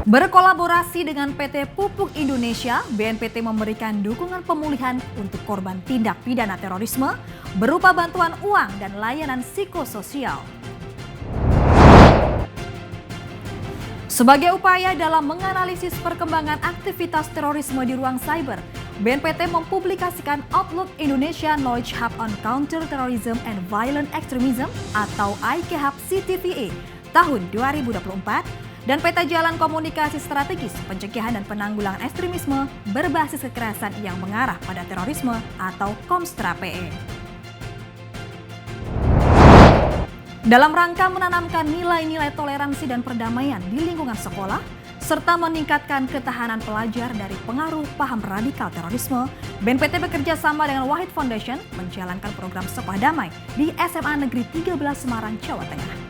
Berkolaborasi dengan PT Pupuk Indonesia, BNPT memberikan dukungan pemulihan untuk korban tindak pidana terorisme berupa bantuan uang dan layanan psikososial. Sebagai upaya dalam menganalisis perkembangan aktivitas terorisme di ruang cyber, BNPT mempublikasikan Outlook Indonesia Knowledge Hub on Counter-Terrorism and Violent Extremism atau ICHAP CTVA tahun 2024 dan peta jalan komunikasi strategis pencegahan dan penanggulangan ekstremisme berbasis kekerasan yang mengarah pada terorisme atau KOMSTRA-PE. Dalam rangka menanamkan nilai-nilai toleransi dan perdamaian di lingkungan sekolah, serta meningkatkan ketahanan pelajar dari pengaruh paham radikal terorisme, BNPT bekerja sama dengan Wahid Foundation menjalankan program Sekolah Damai di SMA Negeri 13 Semarang, Jawa Tengah.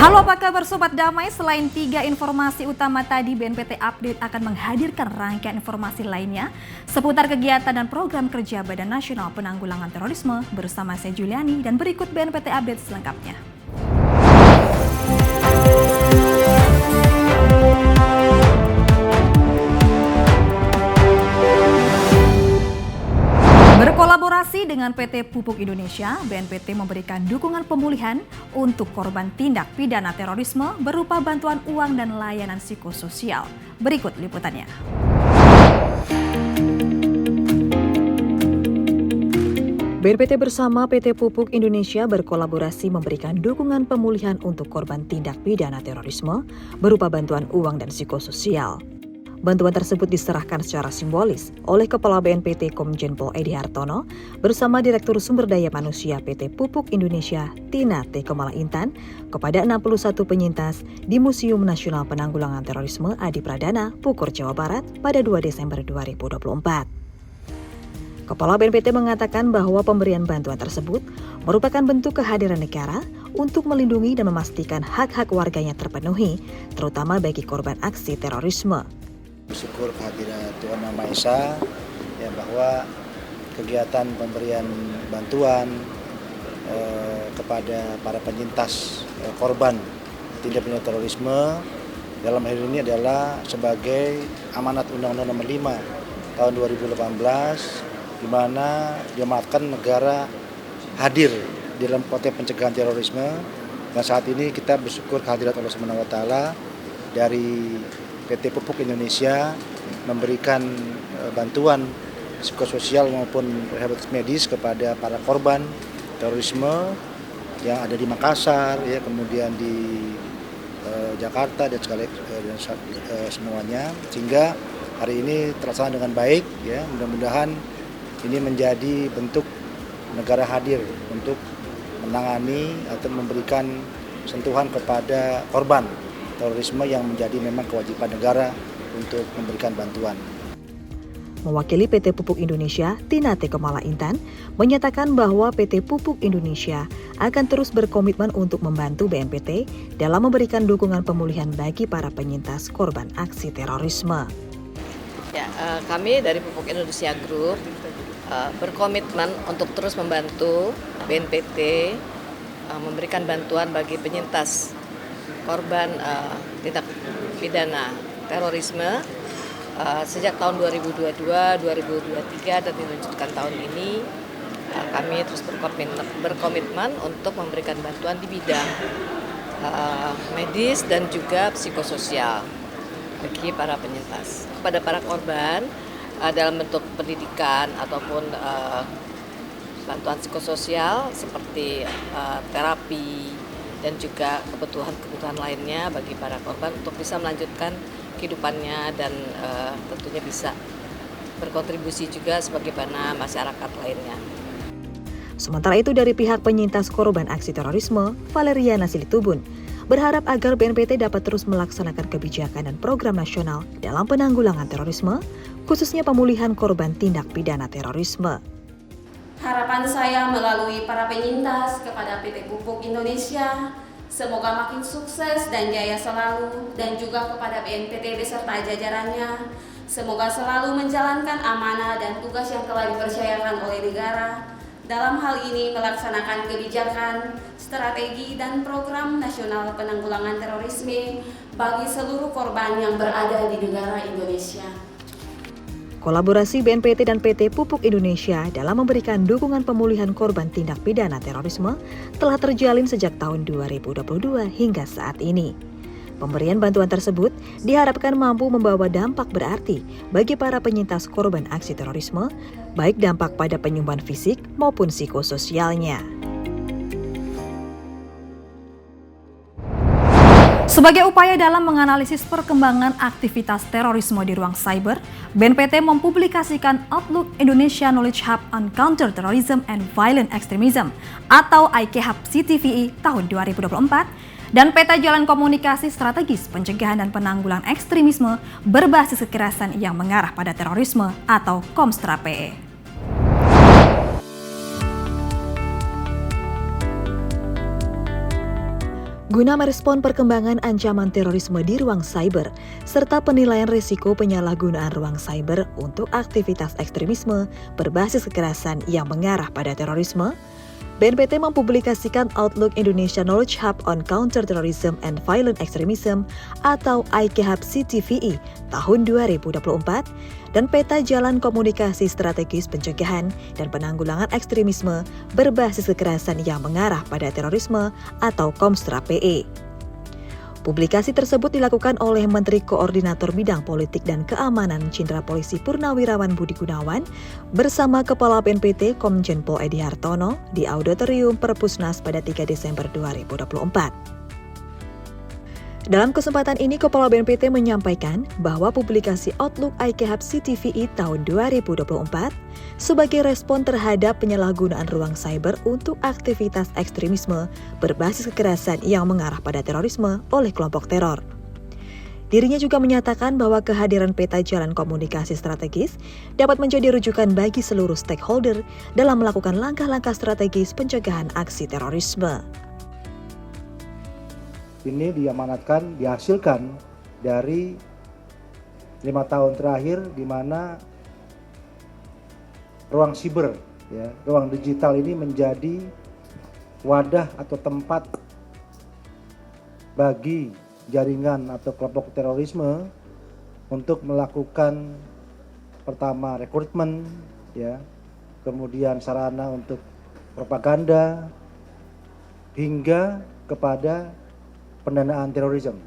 Halo, apa kabar Sobat Damai? Selain 3 informasi utama tadi, BNPT Update akan menghadirkan rangkaian informasi lainnya seputar kegiatan dan program kerja Badan Nasional Penanggulangan Terorisme bersama saya Juliani, dan berikut BNPT Update selengkapnya. Berkolaborasi dengan PT Pupuk Indonesia, BNPT memberikan dukungan pemulihan untuk korban tindak pidana terorisme berupa bantuan uang dan layanan psikososial. Berikut liputannya. BNPT bersama PT Pupuk Indonesia berkolaborasi memberikan dukungan pemulihan untuk korban tindak pidana terorisme berupa bantuan uang dan psikososial. Bantuan tersebut diserahkan secara simbolis oleh Kepala BNPT Komjen Pol Edi Hartono bersama Direktur Sumber Daya Manusia PT Pupuk Indonesia Tina T. Kemala Intan kepada 61 penyintas di Museum Nasional Penanggulangan Terorisme Adi Pradana, Pukur, Jawa Barat pada 2 Desember 2024. Kepala BNPT mengatakan bahwa pemberian bantuan tersebut merupakan bentuk kehadiran negara untuk melindungi dan memastikan hak-hak warganya terpenuhi, terutama bagi korban aksi terorisme. Bersyukur kehadiran Tuhan Yang Maha Esa ya, bahwa kegiatan pemberian bantuan kepada para penyintas korban tindak pidana terorisme dalam hal ini adalah sebagai amanat Undang-Undang Nomor 5 tahun 2018, di mana diamanatkan negara hadir di dalam konteks pencegahan terorisme. Dan saat ini kita bersyukur kehadiran Allah Subhanahu wa taala dari PT Pupuk Indonesia memberikan bantuan psikososial maupun rehabilitasi medis kepada para korban terorisme yang ada di Makassar, ya, kemudian di Jakarta dan semuanya, sehingga hari ini terlaksana dengan baik. Ya, mudah-mudahan ini menjadi bentuk negara hadir untuk menangani atau memberikan sentuhan kepada korban terorisme yang menjadi memang kewajiban negara untuk memberikan bantuan. Mewakili PT Pupuk Indonesia, Tina T. Kemala Intan menyatakan bahwa PT Pupuk Indonesia akan terus berkomitmen untuk membantu BNPT dalam memberikan dukungan pemulihan bagi para penyintas korban aksi terorisme. Ya, kami dari Pupuk Indonesia Group berkomitmen untuk terus membantu BNPT memberikan bantuan bagi penyintas korban tindak pidana terorisme sejak tahun 2022, 2023 dan dilanjutkan tahun ini. Kami terus berkomitmen untuk memberikan bantuan di bidang medis dan juga psikososial bagi para penyintas. Pada para korban dalam bentuk pendidikan ataupun bantuan psikososial seperti terapi dan juga kebutuhan lainnya bagi para korban untuk bisa melanjutkan kehidupannya dan tentunya bisa berkontribusi juga sebagaimana masyarakat lainnya. Sementara itu dari pihak penyintas korban aksi terorisme, Valeria Nasilitubun berharap agar BNPT dapat terus melaksanakan kebijakan dan program nasional dalam penanggulangan terorisme, khususnya pemulihan korban tindak pidana terorisme. Harapan saya melalui para penyintas kepada PT Pupuk Indonesia Semoga makin sukses dan jaya selalu, dan juga kepada BNPT beserta jajarannya. Semoga selalu menjalankan amanah dan tugas yang telah dipercayakan oleh negara. Dalam hal ini melaksanakan kebijakan, strategi, dan program nasional penanggulangan terorisme bagi seluruh korban yang berada di negara Indonesia. Kolaborasi BNPT dan PT Pupuk Indonesia dalam memberikan dukungan pemulihan korban tindak pidana terorisme telah terjalin sejak tahun 2022 hingga saat ini. Pemberian bantuan tersebut diharapkan mampu membawa dampak berarti bagi para penyintas korban aksi terorisme, baik dampak pada penyembuhan fisik maupun psikososialnya. Sebagai upaya dalam menganalisis perkembangan aktivitas terorisme di ruang cyber, BNPT mempublikasikan Outlook Indonesia Knowledge Hub on Counter-Terrorism and Violent Extremism atau ICHUB CTVI tahun 2024 dan Peta Jalan Komunikasi Strategis Pencegahan dan Penanggulangan Ekstremisme berbasis kekerasan yang mengarah pada terorisme atau KOMSTRA-PE. Guna merespon perkembangan ancaman terorisme di ruang cyber, serta penilaian risiko penyalahgunaan ruang cyber untuk aktivitas ekstremisme berbasis kekerasan yang mengarah pada terorisme, BNPT mempublikasikan Outlook Indonesia Knowledge Hub on Counter-Terrorism and Violent Extremism atau ICHUB CTVI tahun 2024 dan Peta Jalan Komunikasi Strategis Pencegahan dan Penanggulangan Ekstremisme berbasis kekerasan yang mengarah pada terorisme atau KOMSTRA-PE. Publikasi tersebut dilakukan oleh Menteri Koordinator Bidang Politik dan Keamanan Cindra Polisi Purnawirawan Budi Gunawan bersama Kepala BNPT Komjen Pol Edi Hartono di Auditorium Perpusnas pada 3 Desember 2024. Dalam kesempatan ini, Kepala BNPT menyampaikan bahwa publikasi Outlook ICHUB CTVI tahun 2024 sebagai respon terhadap penyalahgunaan ruang cyber untuk aktivitas ekstremisme berbasis kekerasan yang mengarah pada terorisme oleh kelompok teror. Dirinya juga menyatakan bahwa kehadiran peta jalan komunikasi strategis dapat menjadi rujukan bagi seluruh stakeholder dalam melakukan langkah-langkah strategis pencegahan aksi terorisme. Ini diamanatkan, dihasilkan dari 5 tahun terakhir di mana ruang siber, ruang digital ini menjadi wadah atau tempat bagi jaringan atau kelompok terorisme untuk melakukan pertama rekrutmen, kemudian sarana untuk propaganda hingga kepada pendanaan terorisme.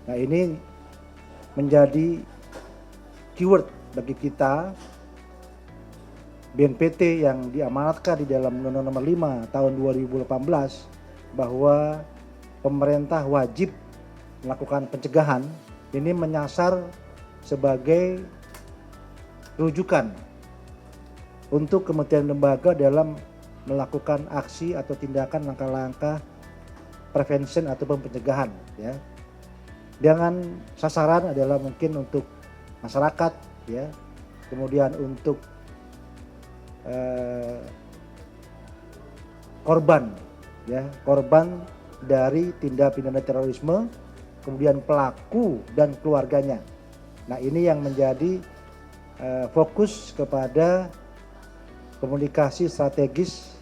Nah, ini menjadi keyword bagi kita BNPT yang diamanatkan di dalam Undang-Undang Nomor 5 tahun 2018 bahwa pemerintah wajib melakukan pencegahan. Ini menyasar sebagai rujukan untuk kementerian lembaga dalam melakukan aksi atau tindakan langkah-langkah prevention ataupun pencegahan. Dengan sasaran adalah mungkin untuk masyarakat, kemudian untuk korban, korban dari tindak pidana terorisme, kemudian pelaku dan keluarganya. Nah, ini yang menjadi fokus kepada komunikasi strategis,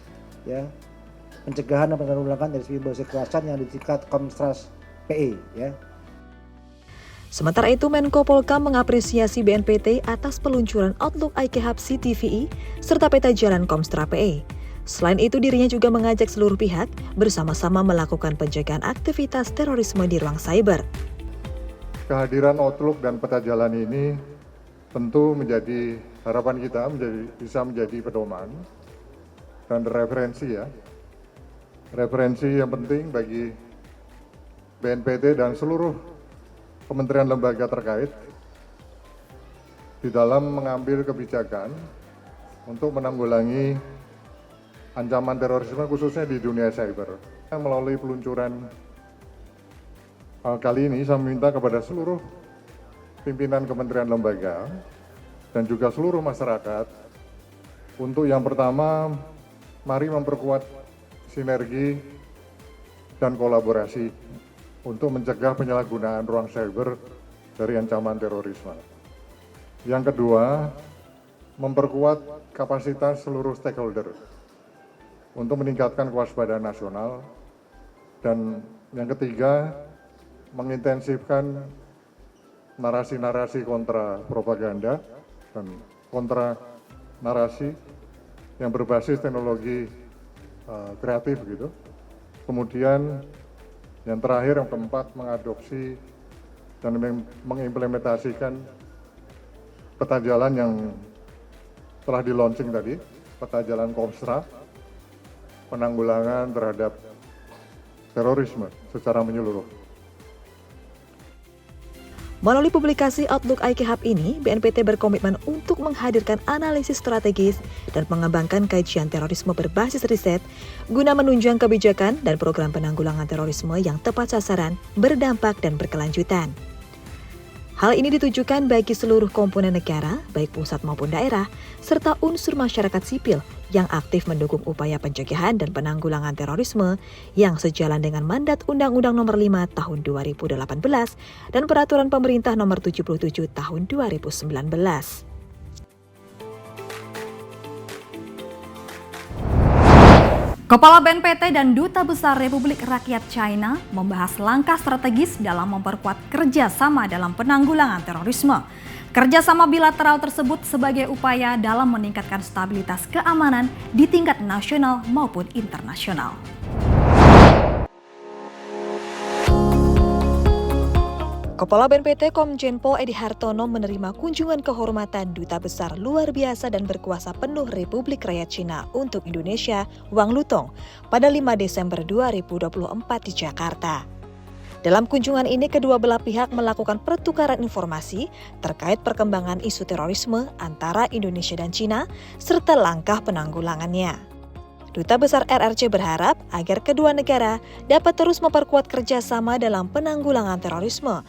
pencegahan dan penanggulangan dari berbasis kekerasan yang di tingkat KOMSTRA-PE. Sementara itu, Menko Polhukam mengapresiasi BNPT atas peluncuran Outlook ICHUB CTVI serta peta jalan KOMSTRA-PE. Selain itu, dirinya juga mengajak seluruh pihak bersama-sama melakukan pencegahan aktivitas terorisme di ruang cyber. Kehadiran Outlook dan peta jalan ini tentu menjadi harapan kita bisa menjadi pedoman dan referensi referensi yang penting bagi BNPT dan seluruh kementerian lembaga terkait di dalam mengambil kebijakan untuk menanggulangi ancaman terorisme khususnya di dunia cyber. Melalui peluncuran kali ini saya meminta kepada seluruh pimpinan kementerian lembaga dan juga seluruh masyarakat untuk yang pertama, mari memperkuat sinergi dan kolaborasi untuk mencegah penyalahgunaan ruang cyber dari ancaman terorisme. Yang kedua, memperkuat kapasitas seluruh stakeholder untuk meningkatkan kewaspadaan nasional. Dan yang ketiga, mengintensifkan narasi-narasi kontra propaganda dan kontra narasi yang berbasis teknologi kreatif gitu. Kemudian yang terakhir, yang keempat, mengadopsi dan mengimplementasikan peta jalan yang telah di launching tadi, peta jalan Komstra, penanggulangan terhadap terorisme secara menyeluruh. Melalui publikasi Outlook IK Hub ini, BNPT berkomitmen untuk menghadirkan analisis strategis dan mengembangkan kajian terorisme berbasis riset guna menunjang kebijakan dan program penanggulangan terorisme yang tepat sasaran, berdampak, dan berkelanjutan. Hal ini ditujukan bagi seluruh komponen negara, baik pusat maupun daerah, serta unsur masyarakat sipil yang aktif mendukung upaya pencegahan dan penanggulangan terorisme yang sejalan dengan mandat Undang-Undang Nomor 5 Tahun 2018 dan Peraturan Pemerintah Nomor 77 Tahun 2019. Kepala BNPT dan Duta Besar Republik Rakyat China membahas langkah strategis dalam memperkuat kerjasama dalam penanggulangan terorisme. Kerjasama bilateral tersebut sebagai upaya dalam meningkatkan stabilitas keamanan di tingkat nasional maupun internasional. Kepala BNPT Komjen Pol Edi Hartono menerima kunjungan kehormatan Duta Besar Luar Biasa dan Berkuasa Penuh Republik Rakyat Cina untuk Indonesia, Wang Lutong, pada 5 Desember 2024 di Jakarta. Dalam kunjungan ini, kedua belah pihak melakukan pertukaran informasi terkait perkembangan isu terorisme antara Indonesia dan Cina, serta langkah penanggulangannya. Duta Besar RRC berharap agar kedua negara dapat terus memperkuat kerjasama dalam penanggulangan terorisme.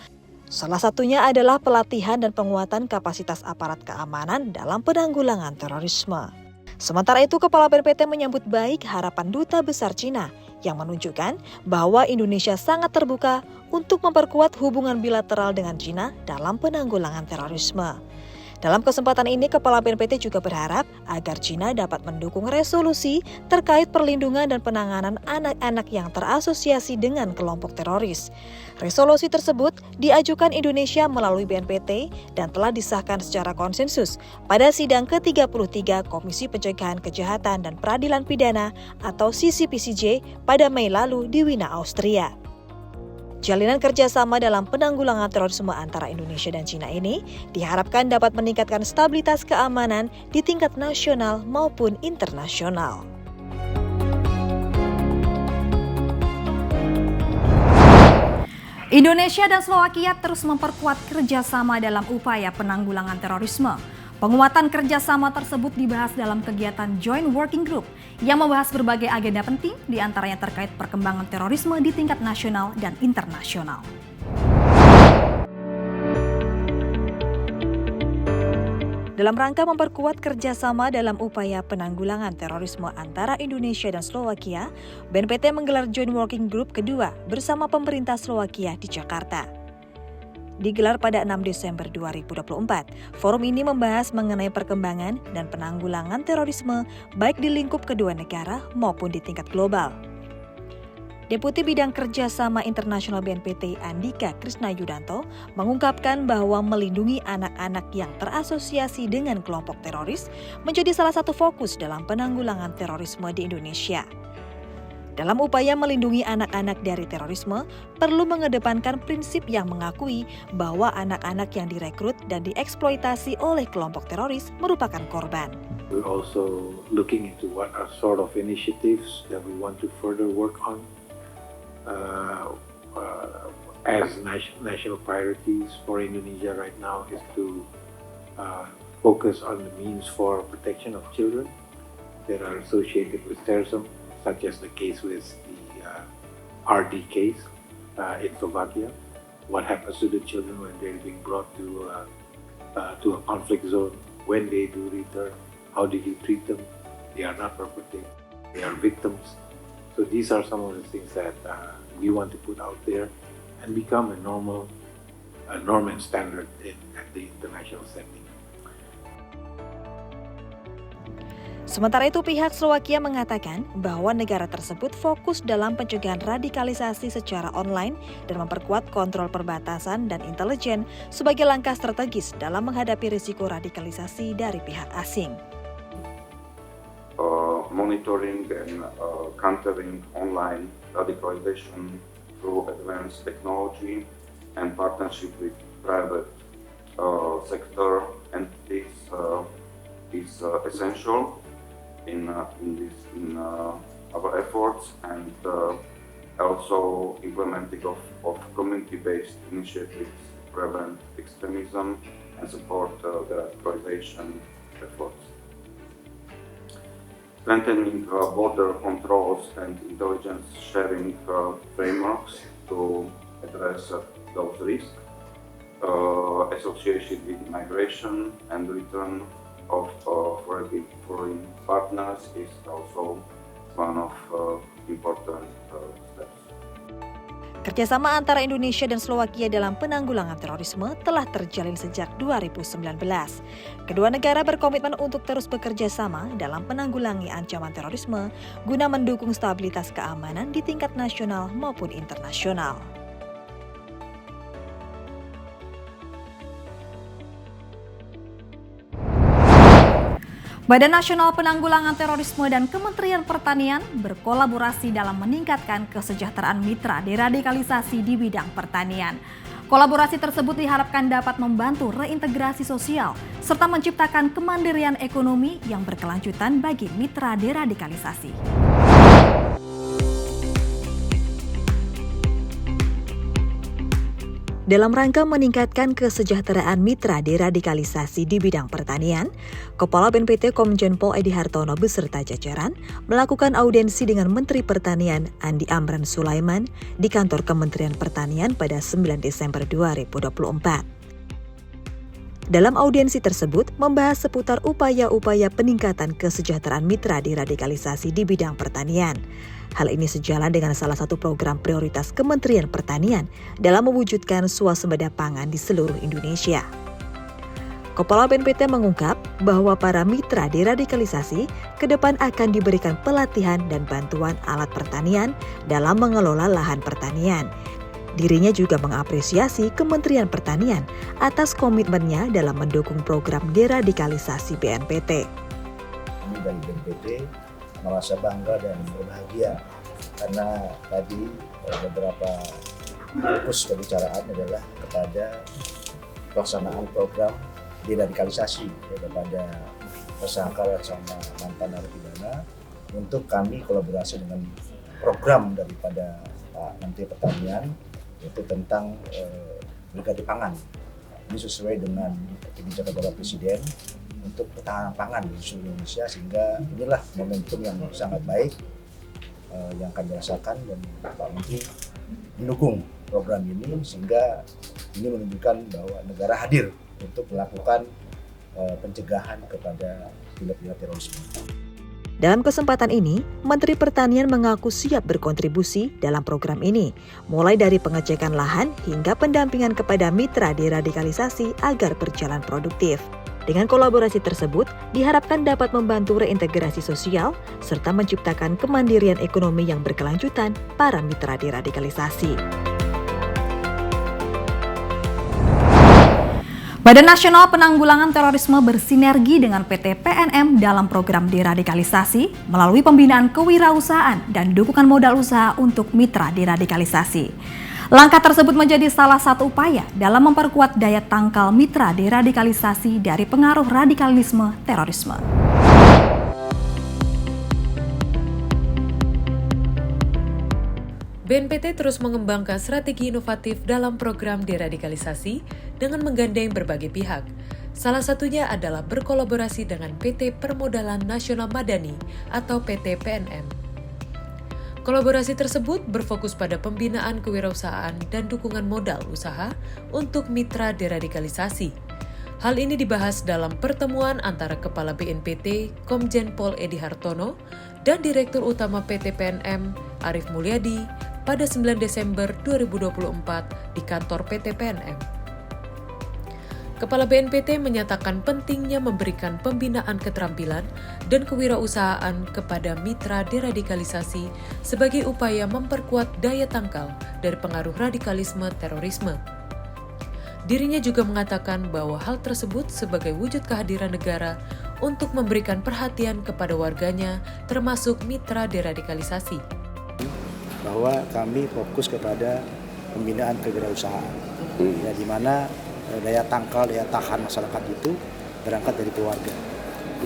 Salah satunya adalah pelatihan dan penguatan kapasitas aparat keamanan dalam penanggulangan terorisme. Sementara itu, Kepala BNPT menyambut baik harapan Duta Besar Cina yang menunjukkan bahwa Indonesia sangat terbuka untuk memperkuat hubungan bilateral dengan Cina dalam penanggulangan terorisme. Dalam kesempatan ini, Kepala BNPT juga berharap agar Cina dapat mendukung resolusi terkait perlindungan dan penanganan anak-anak yang terasosiasi dengan kelompok teroris. Resolusi tersebut diajukan Indonesia melalui BNPT dan telah disahkan secara konsensus pada sidang ke-33 Komisi Pencegahan Kejahatan dan Peradilan Pidana atau CCPCJ pada Mei lalu di Wina, Austria. Jalinan kerjasama dalam penanggulangan terorisme antara Indonesia dan Cina ini diharapkan dapat meningkatkan stabilitas keamanan di tingkat nasional maupun internasional. Indonesia dan Slovakia terus memperkuat kerjasama dalam upaya penanggulangan terorisme. Penguatan kerjasama tersebut dibahas dalam kegiatan Joint Working Group yang membahas berbagai agenda penting, diantaranya terkait perkembangan terorisme di tingkat nasional dan internasional. Dalam rangka memperkuat kerjasama dalam upaya penanggulangan terorisme antara Indonesia dan Slovakia, BNPT menggelar Joint Working Group kedua bersama pemerintah Slovakia di Jakarta. Digelar pada 6 Desember 2024, forum ini membahas mengenai perkembangan dan penanggulangan terorisme baik di lingkup kedua negara maupun di tingkat global. Deputi Bidang Kerjasama Internasional BNPT Andika Krisna Yudanto mengungkapkan bahwa melindungi anak-anak yang terasosiasi dengan kelompok teroris menjadi salah satu fokus dalam penanggulangan terorisme di Indonesia. Dalam upaya melindungi anak-anak dari terorisme, perlu mengedepankan prinsip yang mengakui bahwa anak-anak yang direkrut dan dieksploitasi oleh kelompok teroris merupakan korban. We're also looking into what are sort of initiatives that we want to further work on as national priorities for Indonesia right now is to focus on the means for protection of children that are associated with terrorism, such as the case with the RD case in Slovakia. What happens to the children when they're being brought to a conflict zone? When they do return, how did you treat them? They are not perpetrators, they are victims. So these are some of the things that we want to put out there and become a norm and standard at the international setting. Sementara itu, pihak Slovakia mengatakan bahwa negara tersebut fokus dalam pencegahan radikalisasi secara online dan memperkuat kontrol perbatasan dan intelijen sebagai langkah strategis dalam menghadapi risiko radikalisasi dari pihak asing. Monitoring and countering online radicalization through advanced technology and partnership with private sector entities is essential in our efforts, and also implementing of community-based initiatives to prevent extremism and support the radicalization efforts. Strengthening border controls and intelligence sharing frameworks to address those risks associated with migration and return of foreign partners is also one of important steps. Kerjasama antara Indonesia dan Slovakia dalam penanggulangan terorisme telah terjalin sejak 2019. Kedua negara berkomitmen untuk terus bekerja sama dalam penanggulangi ancaman terorisme guna mendukung stabilitas keamanan di tingkat nasional maupun internasional. Badan Nasional Penanggulangan Terorisme dan Kementerian Pertanian berkolaborasi dalam meningkatkan kesejahteraan mitra deradikalisasi di bidang pertanian. Kolaborasi tersebut diharapkan dapat membantu reintegrasi sosial serta menciptakan kemandirian ekonomi yang berkelanjutan bagi mitra deradikalisasi. Dalam rangka meningkatkan kesejahteraan mitra deradikalisasi di bidang pertanian, Kepala BNPT Komjen Pol Edi Hartono beserta jajaran melakukan audiensi dengan Menteri Pertanian Andi Amran Sulaiman di kantor Kementerian Pertanian pada 9 Desember 2024. Dalam audiensi tersebut membahas seputar upaya-upaya peningkatan kesejahteraan mitra deradikalisasi di bidang pertanian. Hal ini sejalan dengan salah satu program prioritas Kementerian Pertanian dalam mewujudkan swasembada pangan di seluruh Indonesia. Kepala BNPT mengungkap bahwa para mitra deradikalisasi ke depan akan diberikan pelatihan dan bantuan alat pertanian dalam mengelola lahan pertanian. Dirinya juga mengapresiasi Kementerian Pertanian atas komitmennya dalam mendukung program deradikalisasi BNPT. Kami dari BNPT merasa bangga dan berbahagia karena tadi beberapa fokus pembicaraan adalah kepada pelaksanaan program deradikalisasi kepada tersangka sama mantan narapidana untuk kami kolaborasi dengan program daripada Pak Menteri Pertanian yaitu tentang brigade pangan. Ini sesuai dengan kebijakan Bapak Presiden untuk ketahanan pangan di seluruh Indonesia, sehingga inilah momentum yang sangat baik yang akan dirasakan, dan Pak Menteri mendukung program ini sehingga ini menunjukkan bahwa negara hadir untuk melakukan pencegahan kepada tindak pidana terorisme. Dalam kesempatan ini, Menteri Pertanian mengaku siap berkontribusi dalam program ini, mulai dari pengecekan lahan hingga pendampingan kepada mitra deradikalisasi agar berjalan produktif. Dengan kolaborasi tersebut, diharapkan dapat membantu reintegrasi sosial serta menciptakan kemandirian ekonomi yang berkelanjutan para mitra deradikalisasi. Badan Nasional Penanggulangan Terorisme bersinergi dengan PT PNM dalam program deradikalisasi melalui pembinaan kewirausahaan dan dukungan modal usaha untuk mitra deradikalisasi. Langkah tersebut menjadi salah satu upaya dalam memperkuat daya tangkal mitra deradikalisasi dari pengaruh radikalisme terorisme. BNPT terus mengembangkan strategi inovatif dalam program deradikalisasi dengan menggandeng berbagai pihak. Salah satunya adalah berkolaborasi dengan PT Permodalan Nasional Madani atau PT PNM. Kolaborasi tersebut berfokus pada pembinaan kewirausahaan dan dukungan modal usaha untuk mitra deradikalisasi. Hal ini dibahas dalam pertemuan antara Kepala BNPT Komjen Pol Edi Hartono dan Direktur Utama PT PNM, Arief Mulyadi, pada 9 Desember 2024 di kantor PT PNM. Kepala BNPT menyatakan pentingnya memberikan pembinaan keterampilan dan kewirausahaan kepada mitra deradikalisasi sebagai upaya memperkuat daya tangkal dari pengaruh radikalisme terorisme. Dirinya juga mengatakan bahwa hal tersebut sebagai wujud kehadiran negara untuk memberikan perhatian kepada warganya termasuk mitra deradikalisasi. Bahwa kami fokus kepada pembinaan kewirausahaan, ya, di mana daya tangkal, daya tahan masyarakat itu berangkat dari keluarga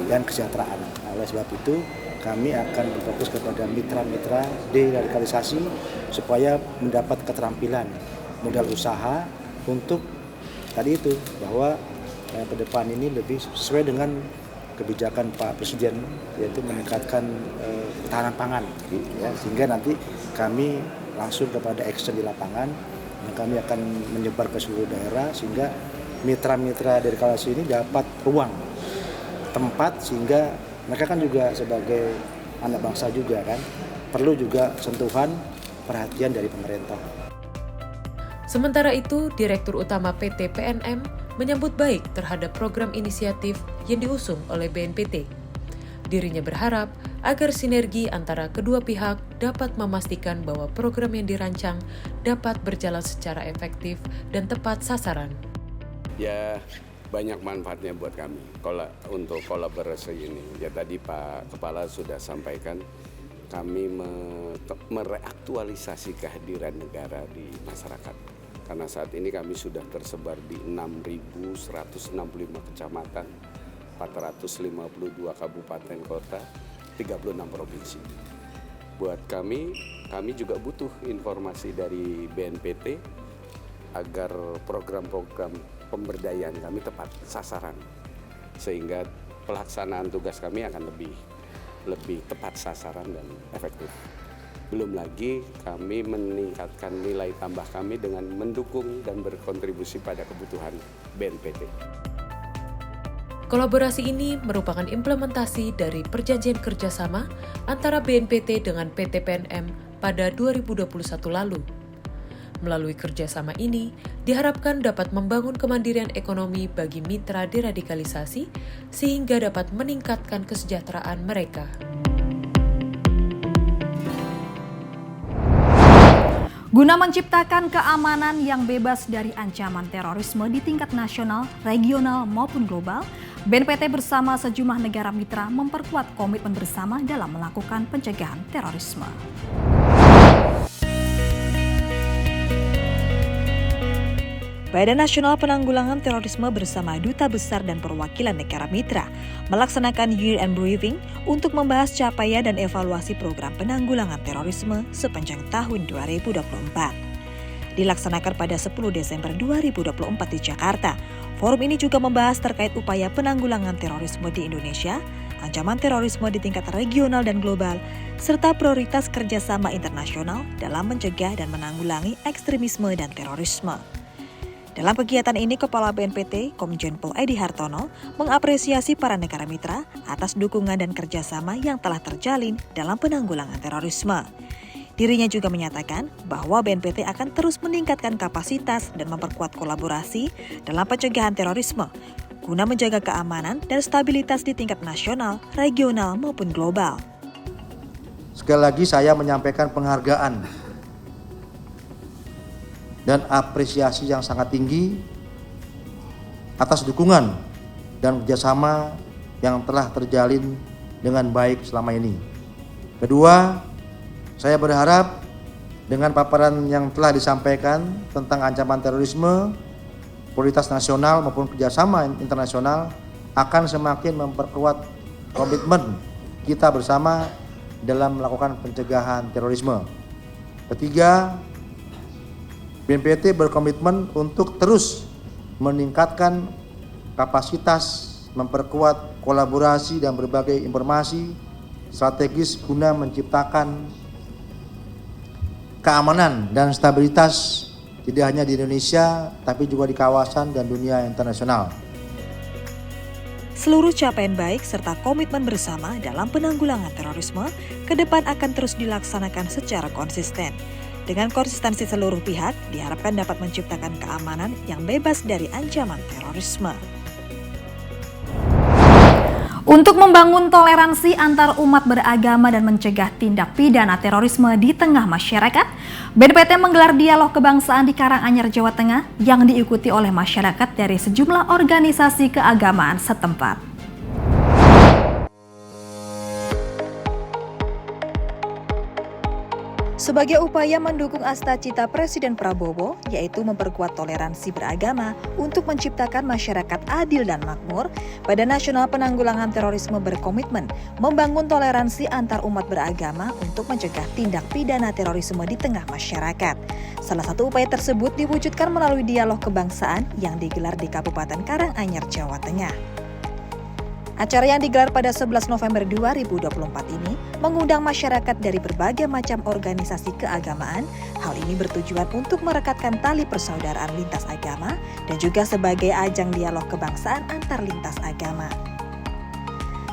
dan kesejahteraan. Nah, oleh sebab itu kami akan berfokus kepada mitra-mitra deradikalisasi supaya mendapat keterampilan modal usaha untuk tadi itu, bahwa ke depan ini lebih sesuai dengan kebijakan Pak Presiden, yaitu meningkatkan ketahanan pangan, ya, sehingga nanti kami langsung kepada action di lapangan. Dan kami akan menyebar ke seluruh daerah sehingga mitra-mitra dari deradikalisasi ini dapat ruang, tempat, sehingga mereka kan juga sebagai anak bangsa juga kan perlu juga sentuhan perhatian dari pemerintah. Sementara itu, Direktur Utama PT PNM menyambut baik terhadap program inisiatif yang diusung oleh BNPT. Dirinya berharap agar sinergi antara kedua pihak dapat memastikan bahwa program yang dirancang dapat berjalan secara efektif dan tepat sasaran. Ya, banyak manfaatnya buat kami untuk kolaborasi ini. Ya, tadi Pak Kepala sudah sampaikan, kami mereaktualisasi kehadiran negara di masyarakat. Karena saat ini kami sudah tersebar di 6.165 kecamatan, 452 kabupaten kota, 36 provinsi. Buat kami juga butuh informasi dari BNPT agar program-program pemberdayaan kami tepat sasaran, sehingga pelaksanaan tugas kami akan lebih tepat sasaran dan efektif. Belum lagi kami meningkatkan nilai tambah kami dengan mendukung dan berkontribusi pada kebutuhan BNPT. Kolaborasi ini merupakan implementasi dari perjanjian kerjasama antara BNPT dengan PT PNM pada 2021 lalu. Melalui kerjasama ini, diharapkan dapat membangun kemandirian ekonomi bagi mitra deradikalisasi sehingga dapat meningkatkan kesejahteraan mereka. Guna menciptakan keamanan yang bebas dari ancaman terorisme di tingkat nasional, regional maupun global, BNPT bersama sejumlah negara mitra memperkuat komitmen bersama dalam melakukan pencegahan terorisme. Badan Nasional Penanggulangan Terorisme bersama Duta Besar dan perwakilan negara mitra melaksanakan year-end briefing untuk membahas capaian dan evaluasi program penanggulangan terorisme sepanjang tahun 2024. Dilaksanakan pada 10 Desember 2024 di Jakarta, forum ini juga membahas terkait upaya penanggulangan terorisme di Indonesia, ancaman terorisme di tingkat regional dan global, serta prioritas kerjasama internasional dalam mencegah dan menanggulangi ekstremisme dan terorisme. Dalam kegiatan ini, Kepala BNPT, Komjen Pol Edi Hartono, mengapresiasi para negara mitra atas dukungan dan kerjasama yang telah terjalin dalam penanggulangan terorisme. Dirinya juga menyatakan bahwa BNPT akan terus meningkatkan kapasitas dan memperkuat kolaborasi dalam pencegahan terorisme, guna menjaga keamanan dan stabilitas di tingkat nasional, regional maupun global. Sekali lagi saya menyampaikan penghargaan dan apresiasi yang sangat tinggi atas dukungan dan kerjasama yang telah terjalin dengan baik selama ini. Kedua, saya berharap dengan paparan yang telah disampaikan tentang ancaman terorisme, prioritas nasional maupun kerjasama internasional akan semakin memperkuat komitmen kita bersama dalam melakukan pencegahan terorisme. Ketiga, BNPT berkomitmen untuk terus meningkatkan kapasitas, memperkuat kolaborasi dan berbagai informasi strategis guna menciptakan keamanan dan stabilitas tidak hanya di Indonesia, tapi juga di kawasan dan dunia internasional. Seluruh capaian baik serta komitmen bersama dalam penanggulangan terorisme ke depan akan terus dilaksanakan secara konsisten. Dengan konsistensi seluruh pihak, diharapkan dapat menciptakan keamanan yang bebas dari ancaman terorisme. Untuk membangun toleransi antar umat beragama dan mencegah tindak pidana terorisme di tengah masyarakat, BNPT menggelar dialog kebangsaan di Karanganyar, Jawa Tengah yang diikuti oleh masyarakat dari sejumlah organisasi keagamaan setempat. Sebagai upaya mendukung asta-cita Presiden Prabowo, yaitu memperkuat toleransi beragama untuk menciptakan masyarakat adil dan makmur, Badan Nasional Penanggulangan Terorisme berkomitmen membangun toleransi antar umat beragama untuk mencegah tindak pidana terorisme di tengah masyarakat. Salah satu upaya tersebut diwujudkan melalui dialog kebangsaan yang digelar di Kabupaten Karanganyar, Jawa Tengah. Acara yang digelar pada 11 November 2024 ini mengundang masyarakat dari berbagai macam organisasi keagamaan. Hal ini bertujuan untuk merekatkan tali persaudaraan lintas agama dan juga sebagai ajang dialog kebangsaan antar lintas agama.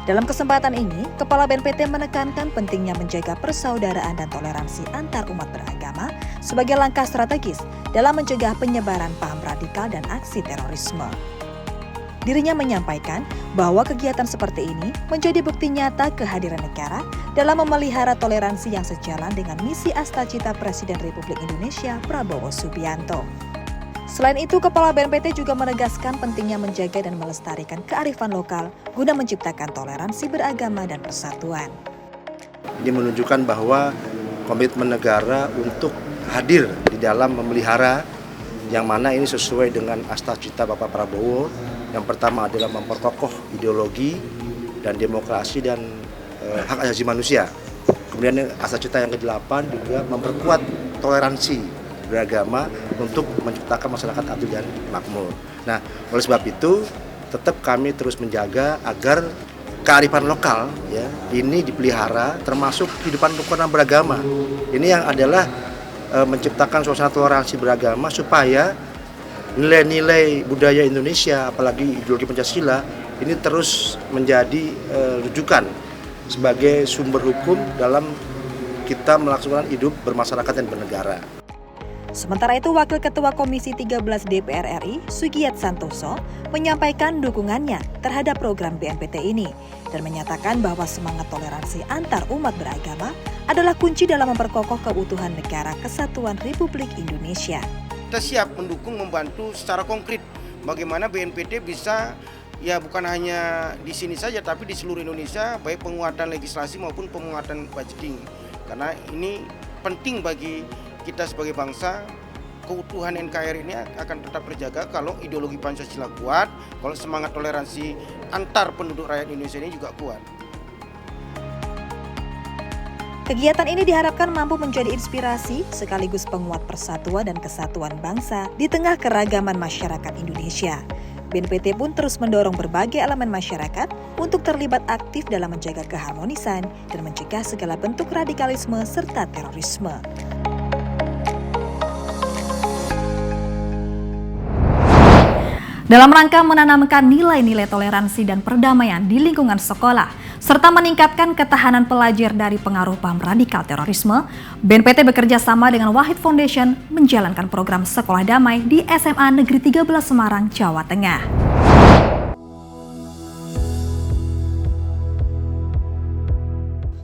Dalam kesempatan ini, Kepala BNPT menekankan pentingnya menjaga persaudaraan dan toleransi antar umat beragama sebagai langkah strategis dalam mencegah penyebaran paham radikal dan aksi terorisme. Dirinya menyampaikan bahwa kegiatan seperti ini menjadi bukti nyata kehadiran negara dalam memelihara toleransi yang sejalan dengan misi asta-cita Presiden Republik Indonesia Prabowo Subianto. Selain itu, Kepala BNPT juga menegaskan pentingnya menjaga dan melestarikan kearifan lokal guna menciptakan toleransi beragama dan persatuan. Ini menunjukkan bahwa komitmen negara untuk hadir di dalam memelihara, yang mana ini sesuai dengan asta-cita Bapak Prabowo. Yang pertama adalah memperkokoh ideologi dan demokrasi dan hak asasi manusia. Kemudian asta-cita yang ke-8 juga memperkuat toleransi beragama untuk menciptakan masyarakat adil dan makmur. Nah, oleh sebab itu tetap kami terus menjaga agar kearifan lokal ya ini dipelihara, termasuk kehidupan rukun beragama. Ini yang adalah menciptakan suasana toleransi beragama supaya nilai-nilai budaya Indonesia, apalagi ideologi Pancasila, ini terus menjadi rujukan sebagai sumber hukum dalam kita melaksanakan hidup bermasyarakat dan bernegara. Sementara itu, Wakil Ketua Komisi 13 DPR RI, Sugiyat Santoso, menyampaikan dukungannya terhadap program BNPT ini dan menyatakan bahwa semangat toleransi antar umat beragama adalah kunci dalam memperkokoh keutuhan negara kesatuan Republik Indonesia. Kita siap mendukung, membantu secara konkret bagaimana BNPT bisa ya bukan hanya di sini saja tapi di seluruh Indonesia, baik penguatan legislasi maupun penguatan budgeting. Karena ini penting bagi kita sebagai bangsa, keutuhan NKRI ini akan tetap terjaga kalau ideologi Pancasila kuat, kalau semangat toleransi antar penduduk rakyat Indonesia ini juga kuat. Kegiatan ini diharapkan mampu menjadi inspirasi sekaligus penguat persatuan dan kesatuan bangsa di tengah keragaman masyarakat Indonesia. BNPT pun terus mendorong berbagai elemen masyarakat untuk terlibat aktif dalam menjaga keharmonisan dan mencegah segala bentuk radikalisme serta terorisme. Dalam rangka menanamkan nilai-nilai toleransi dan perdamaian di lingkungan sekolah, serta meningkatkan ketahanan pelajar dari pengaruh paham radikal terorisme, BNPT bekerja sama dengan Wahid Foundation menjalankan program Sekolah Damai di SMA Negeri 13 Semarang, Jawa Tengah.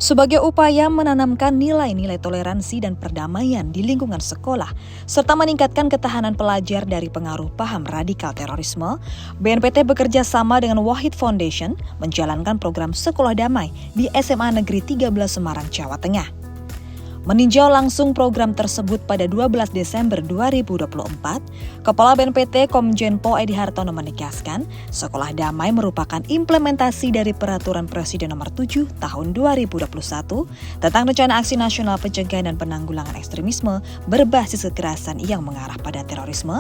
Sebagai upaya menanamkan nilai-nilai toleransi dan perdamaian di lingkungan sekolah, serta meningkatkan ketahanan pelajar dari pengaruh paham radikal terorisme, BNPT bekerja sama dengan Wahid Foundation menjalankan program Sekolah Damai di SMA Negeri 13 Semarang, Jawa Tengah. Meninjau langsung program tersebut pada 12 Desember 2024, Kepala BNPT Komjen Pol Edi Hartono menegaskan, Sekolah Damai merupakan implementasi dari Peraturan Presiden Nomor 7 Tahun 2021 tentang Rencana Aksi Nasional Pencegahan dan Penanggulangan Ekstremisme berbasis kekerasan yang mengarah pada terorisme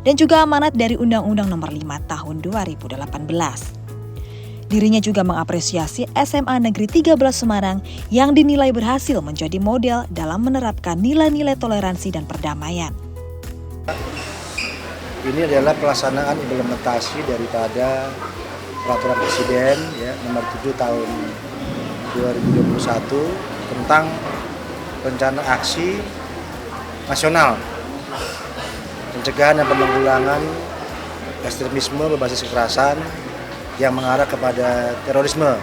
dan juga amanat dari Undang-Undang Nomor 5 Tahun 2018. Dirinya juga mengapresiasi SMA Negeri 13 Semarang yang dinilai berhasil menjadi model dalam menerapkan nilai-nilai toleransi dan perdamaian. Ini adalah pelaksanaan implementasi daripada Peraturan Presiden ya nomor 7 tahun 2021 tentang rencana aksi nasional pencegahan dan penanggulangan ekstremisme berbasis kekerasan yang mengarah kepada terorisme.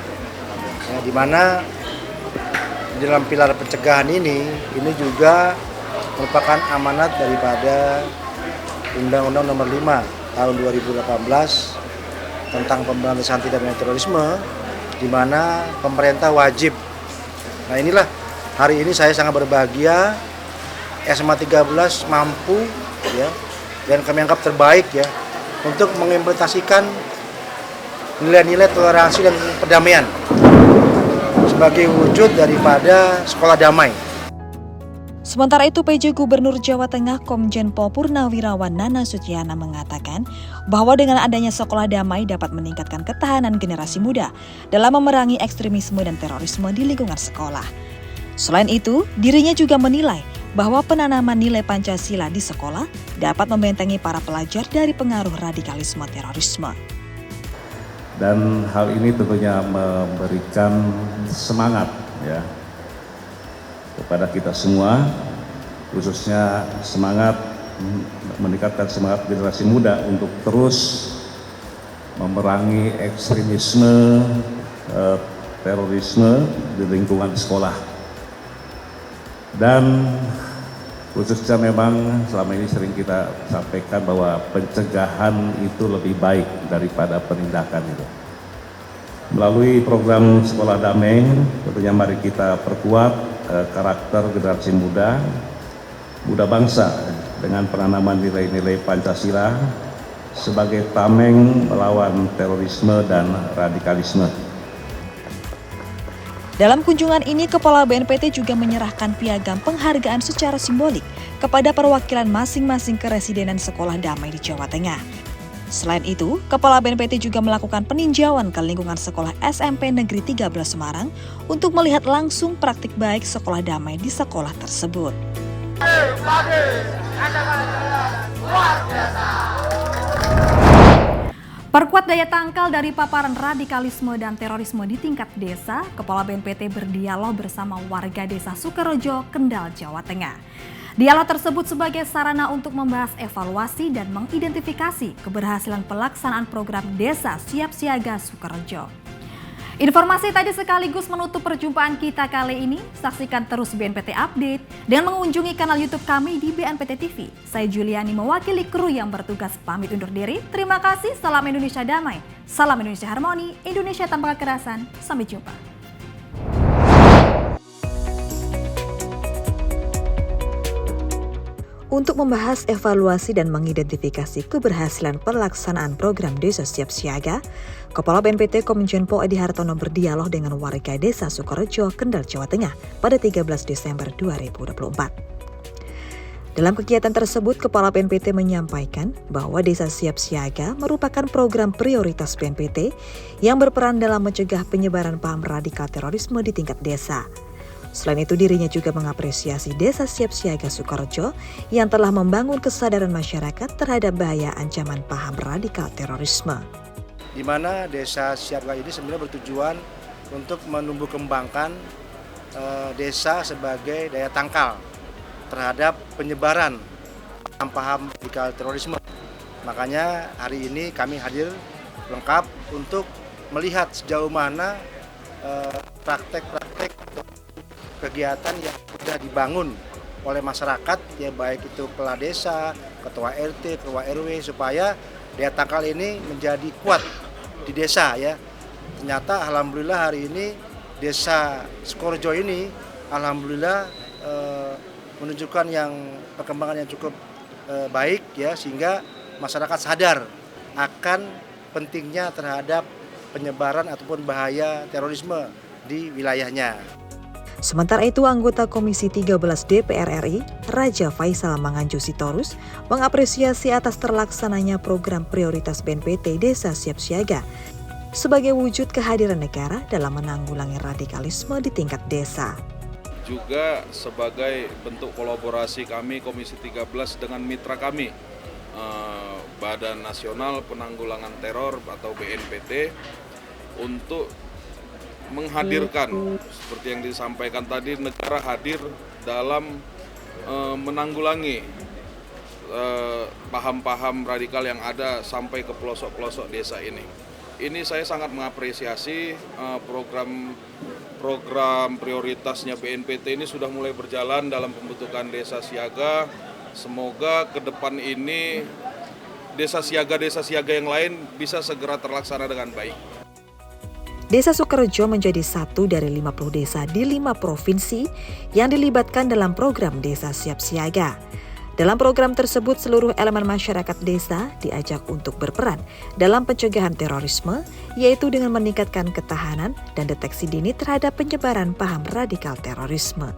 Ya, di mana di dalam pilar pencegahan ini juga merupakan amanat daripada Undang-Undang Nomor 5 Tahun 2018 tentang pemberantasan tindak pidana terorisme, di mana pemerintah wajib. Nah inilah hari ini saya sangat berbahagia SMA 13 mampu ya dan kami anggap terbaik ya untuk mengimplementasikan nilai-nilai toleransi dan perdamaian sebagai wujud daripada sekolah damai. Sementara itu, PJ Gubernur Jawa Tengah Komjen Pol Purnawirawan Nana Sutyana mengatakan bahwa dengan adanya sekolah damai dapat meningkatkan ketahanan generasi muda dalam memerangi ekstremisme dan terorisme di lingkungan sekolah. Selain itu, dirinya juga menilai bahwa penanaman nilai Pancasila di sekolah dapat membentengi para pelajar dari pengaruh radikalisme terorisme. Dan hal ini tentunya memberikan semangat ya kepada kita semua, khususnya semangat meningkatkan semangat generasi muda untuk terus memerangi ekstremisme, terorisme di lingkungan sekolah. Dan khususnya memang selama ini sering kita sampaikan bahwa pencegahan itu lebih baik daripada penindakan itu. Melalui program Sekolah Damai, tentunya mari kita perkuat karakter generasi muda bangsa dengan penanaman nilai-nilai Pancasila sebagai tameng melawan terorisme dan radikalisme. Dalam kunjungan ini, Kepala BNPT juga menyerahkan piagam penghargaan secara simbolik kepada perwakilan masing-masing keresidenan sekolah damai di Jawa Tengah. Selain itu, Kepala BNPT juga melakukan peninjauan ke lingkungan sekolah SMP Negeri 13 Semarang untuk melihat langsung praktik baik sekolah damai di sekolah tersebut. Perkuat daya tangkal dari paparan radikalisme dan terorisme di tingkat desa, Kepala BNPT berdialog bersama warga desa Sukarejo, Kendal, Jawa Tengah. Dialog tersebut sebagai sarana untuk membahas evaluasi dan mengidentifikasi keberhasilan pelaksanaan program Desa Siap Siaga Sukarejo. Informasi tadi sekaligus menutup perjumpaan kita kali ini. Saksikan terus BNPT Update dan mengunjungi kanal YouTube kami di BNPT TV. Saya Juliani mewakili kru yang bertugas pamit undur diri. Terima kasih, salam Indonesia damai, salam Indonesia harmoni, Indonesia tanpa kekerasan. Sampai jumpa. Untuk membahas evaluasi dan mengidentifikasi keberhasilan pelaksanaan program Desa Siap Siaga, Kepala BNPT Komjen Pol Edi Hartono berdialog dengan warga desa Sukarejo, Kendal, Jawa Tengah pada 13 Desember 2024. Dalam kegiatan tersebut, Kepala BNPT menyampaikan bahwa Desa Siap Siaga merupakan program prioritas BNPT yang berperan dalam mencegah penyebaran paham radikal terorisme di tingkat desa. Selain itu, dirinya juga mengapresiasi Desa Siap Siaga Sukarejo yang telah membangun kesadaran masyarakat terhadap bahaya ancaman paham radikal terorisme. Di mana Desa Siap Siaga ini sebenarnya bertujuan untuk menumbuh kembangkan desa sebagai daya tangkal terhadap penyebaran paham radikal terorisme. Makanya hari ini kami hadir lengkap untuk melihat sejauh mana praktek-praktek kegiatan yang sudah dibangun oleh masyarakat, ya baik itu kepala desa, ketua RT, ketua RW, supaya daya tangkal ini menjadi kuat di desa ya. Ternyata alhamdulillah hari ini Desa Sukarejo ini alhamdulillah menunjukkan perkembangan yang cukup baik ya, sehingga masyarakat sadar akan pentingnya terhadap penyebaran ataupun bahaya terorisme di wilayahnya. Sementara itu, anggota Komisi 13 DPR RI, Raja Faisal Manganju Sitorus, mengapresiasi atas terlaksananya program prioritas BNPT Desa Siap Siaga sebagai wujud kehadiran negara dalam menanggulangi radikalisme di tingkat desa. Juga sebagai bentuk kolaborasi kami Komisi 13 dengan mitra kami Badan Nasional Penanggulangan Teror atau BNPT untuk menghadirkan seperti yang disampaikan tadi, negara hadir dalam menanggulangi paham-paham radikal yang ada sampai ke pelosok-pelosok desa ini. Ini saya sangat mengapresiasi program prioritasnya BNPT ini sudah mulai berjalan dalam pembentukan desa siaga. Semoga ke depan ini desa siaga yang lain bisa segera terlaksana dengan baik. Desa Sukorejo menjadi satu dari 50 desa di 5 provinsi yang dilibatkan dalam program Desa Siap Siaga. Dalam program tersebut, seluruh elemen masyarakat desa diajak untuk berperan dalam pencegahan terorisme, yaitu dengan meningkatkan ketahanan dan deteksi dini terhadap penyebaran paham radikal terorisme.